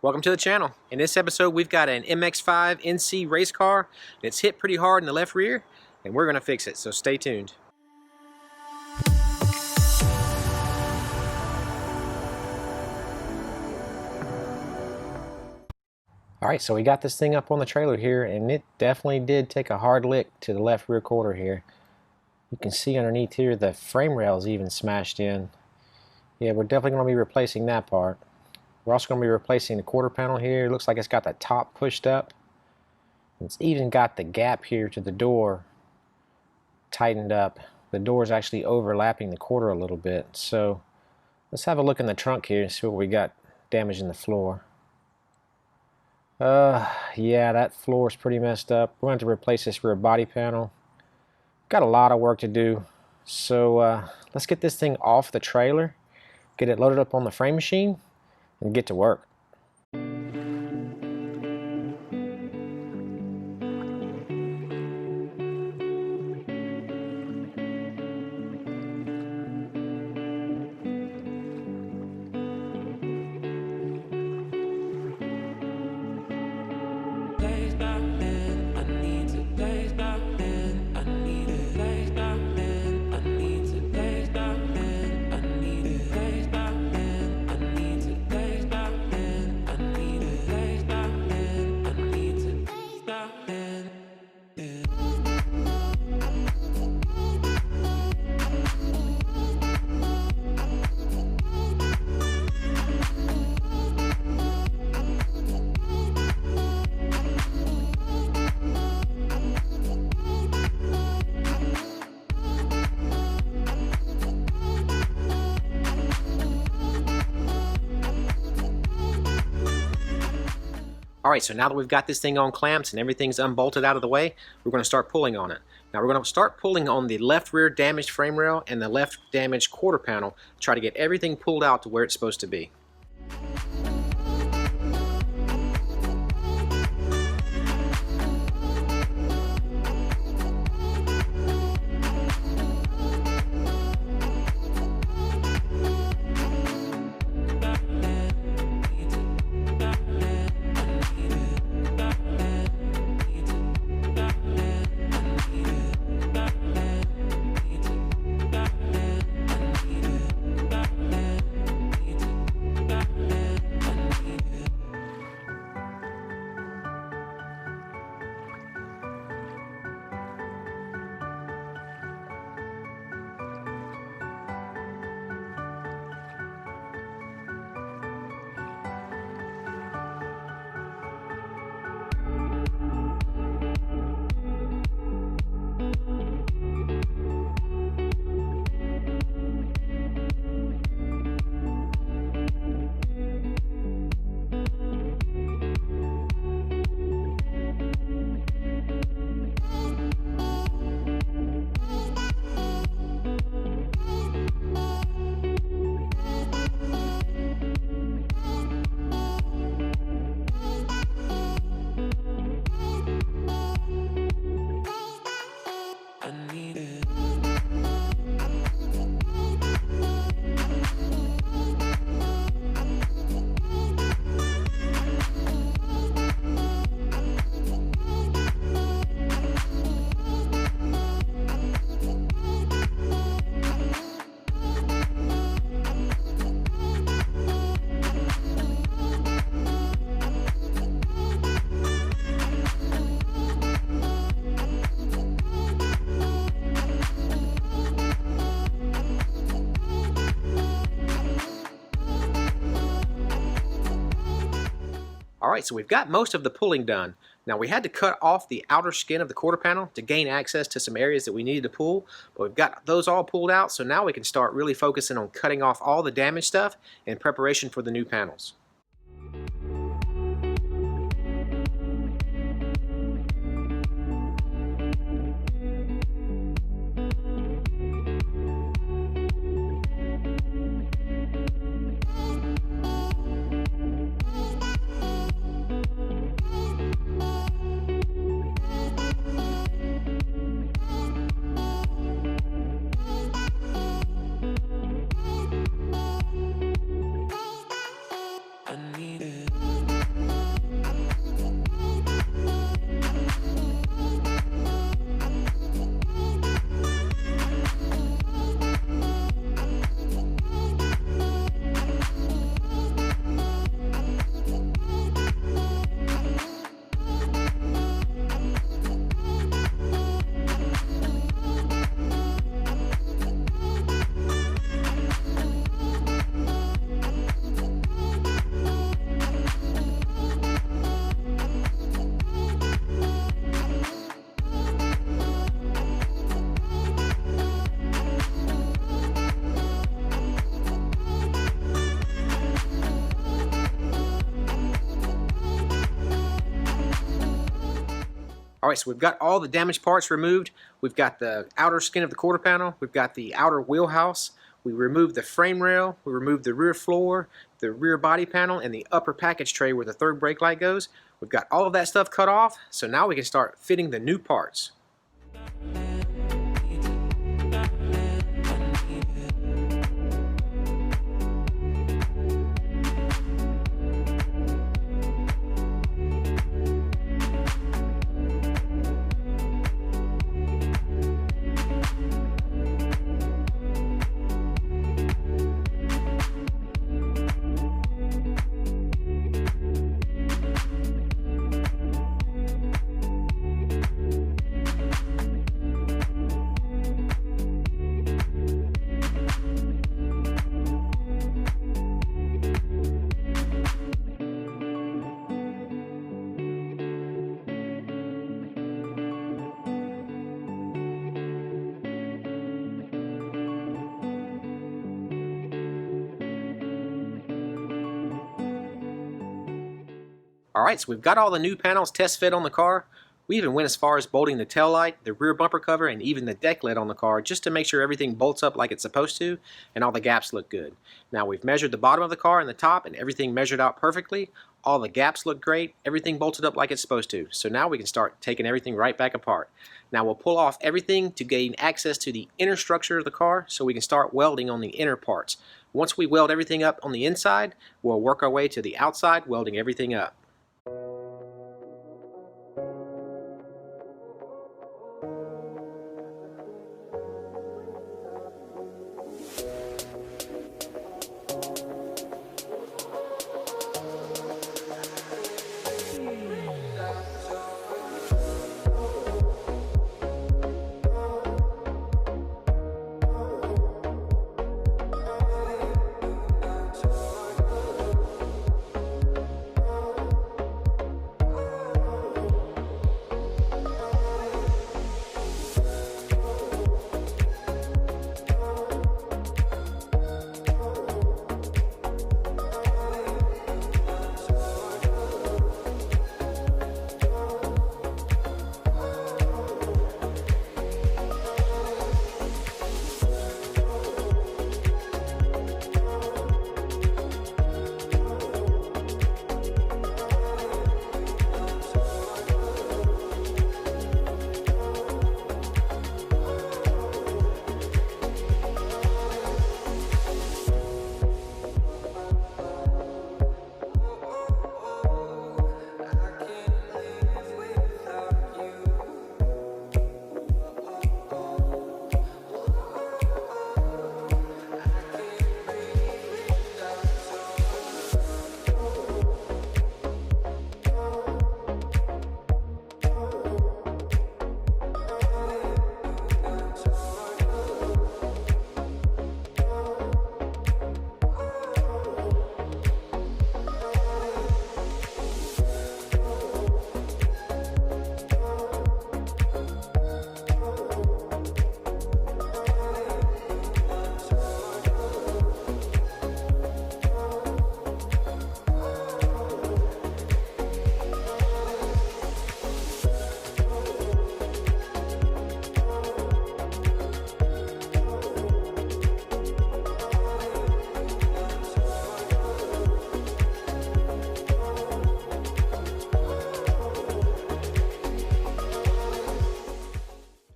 Welcome to the channel. In this episode we've got an MX5 NC race car. It's hit pretty hard in the left rear and we're going to fix it, so stay tuned. Alright, so we got this thing up on the trailer here and it definitely did take a hard lick to the left rear quarter here. You can see underneath here the frame rail is even smashed in. Yeah, we're definitely going to be replacing that part. We're also going to be replacing the quarter panel here. It looks like it's got the top pushed up. It's even got the gap here to the door tightened up. The door is actually overlapping the quarter a little bit. So let's have a look in the trunk here and see what we got damaged in the floor. Yeah, that floor is pretty messed up. We're going to have to replace this rear body panel. Got a lot of work to do. So let's get this thing off the trailer, get it loaded up on the frame machine, and get to work. Alright, so now that we've got this thing on clamps and everything's unbolted out of the way, we're going to start pulling on it. Now we're going to start pulling on the left rear damaged frame rail and the left damaged quarter panel, try to get everything pulled out to where it's supposed to be. Alright, so we've got most of the pulling done. Now we had to cut off the outer skin of the quarter panel to gain access to some areas that we needed to pull, but we've got those all pulled out, so now we can start really focusing on cutting off all the damaged stuff in preparation for the new panels. Alright, so we've got all the damaged parts removed. We've got the outer skin of the quarter panel. We've got the outer wheelhouse. We removed the frame rail. We removed the rear floor, the rear body panel, and the upper package tray where the third brake light goes. We've got all of that stuff cut off, so now we can start fitting the new parts. Alright, so we've got all the new panels test fit on the car. We even went as far as bolting the tail light, the rear bumper cover, and even the deck lid on the car just to make sure everything bolts up like it's supposed to and all the gaps look good. Now we've measured the bottom of the car and the top and everything measured out perfectly. All the gaps look great, everything bolted up like it's supposed to. So now we can start taking everything right back apart. Now we'll pull off everything to gain access to the inner structure of the car so we can start welding on the inner parts. Once we weld everything up on the inside, we'll work our way to the outside, welding everything up.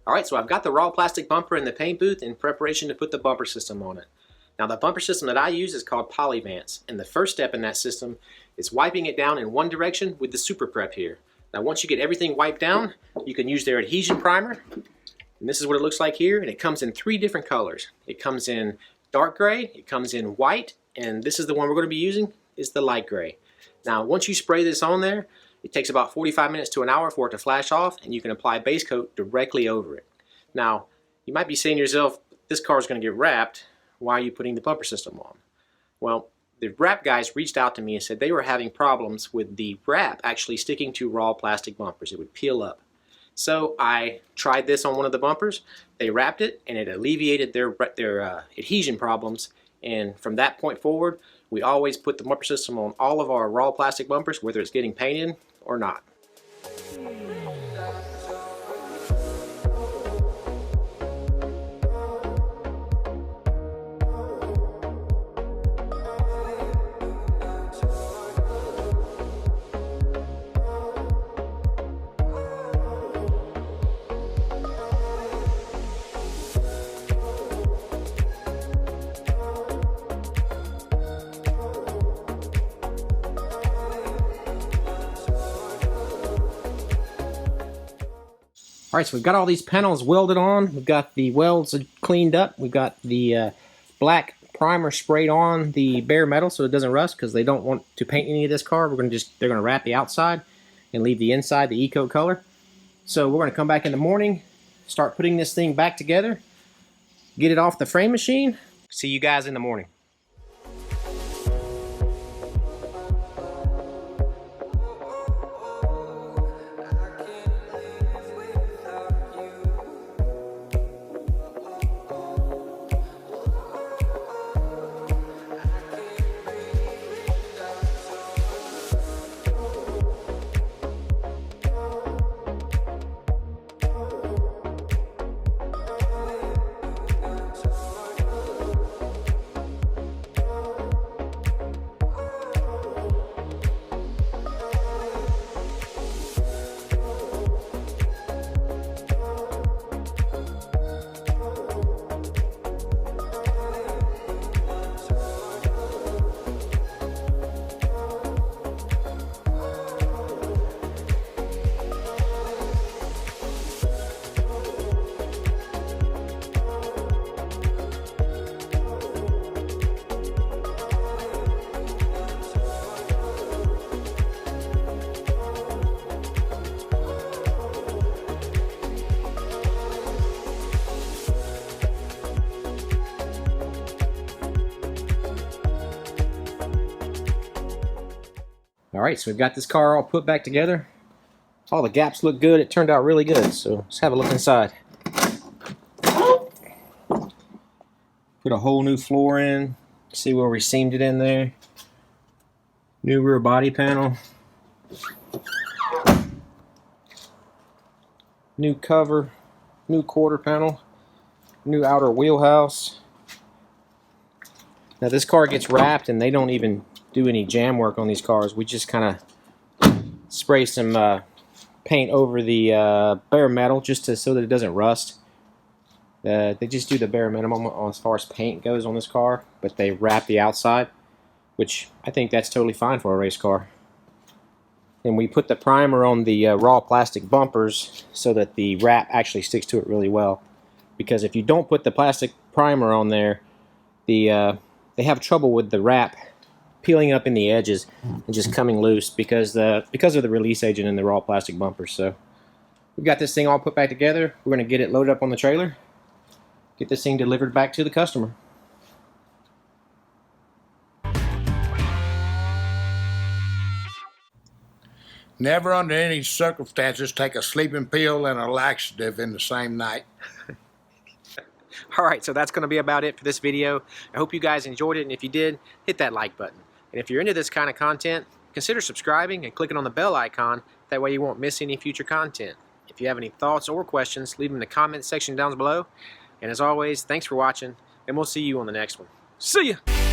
Alright, so I've got the raw plastic bumper in the paint booth in preparation to put the bumper system on it. Now the bumper system that I use is called Polyvance, and the first step in that system is wiping it down in one direction with the Super Prep here. Now once you get everything wiped down, you can use their adhesion primer, and this is what it looks like here, and it comes in 3 different colors. It comes in dark gray, it comes in white, and this is the one we're going to be using, is the light gray. Now once you spray this on there, it takes about 45 minutes to an hour for it to flash off, and you can apply base coat directly over it. Now, you might be saying to yourself, this car is going to get wrapped. Why are you putting the bumper system on? Well, the wrap guys reached out to me and said they were having problems with the wrap actually sticking to raw plastic bumpers. It would peel up. So I tried this on one of the bumpers. They wrapped it, and it alleviated their adhesion problems. And from that point forward, we always put the bumper system on all of our raw plastic bumpers, whether it's getting painted or not. Alright, so we've got all these panels welded on. We've got the welds cleaned up. We've got the black primer sprayed on the bare metal so it doesn't rust, because they don't want to paint any of this car. They're going to wrap the outside and leave the inside the E-coat color. So we're going to come back in the morning, start putting this thing back together, get it off the frame machine. See you guys in the morning. Alright, so we've got this car all put back together. All the gaps look good. It turned out really good. So let's have a look inside. Put a whole new floor in. See where we seamed it in there. New rear body panel. New cover. New quarter panel. New outer wheelhouse. Now this car gets wrapped and they don't even do any jam work on these cars. We just kind of spray some paint over the bare metal just so that it doesn't rust. They just do the bare minimum as far as paint goes on this car, but they wrap the outside, which I think that's totally fine for a race car. And we put the primer on the raw plastic bumpers so that the wrap actually sticks to it really well. Because if you don't put the plastic primer on there, they have trouble with the wrap peeling up in the edges and just coming loose because of the release agent in the raw plastic bumpers. So we've got this thing all put back together. We're going to get it loaded up on the trailer, get this thing delivered back to the customer. Never under any circumstances take a sleeping pill and a laxative in the same night. Alright, so that's going to be about it for this video. I hope you guys enjoyed it, and if you did, hit that like button. And if you're into this kind of content, consider subscribing and clicking on the bell icon. That way you won't miss any future content. If you have any thoughts or questions, leave them in the comment section down below. And as always, thanks for watching, and we'll see you on the next one. See ya!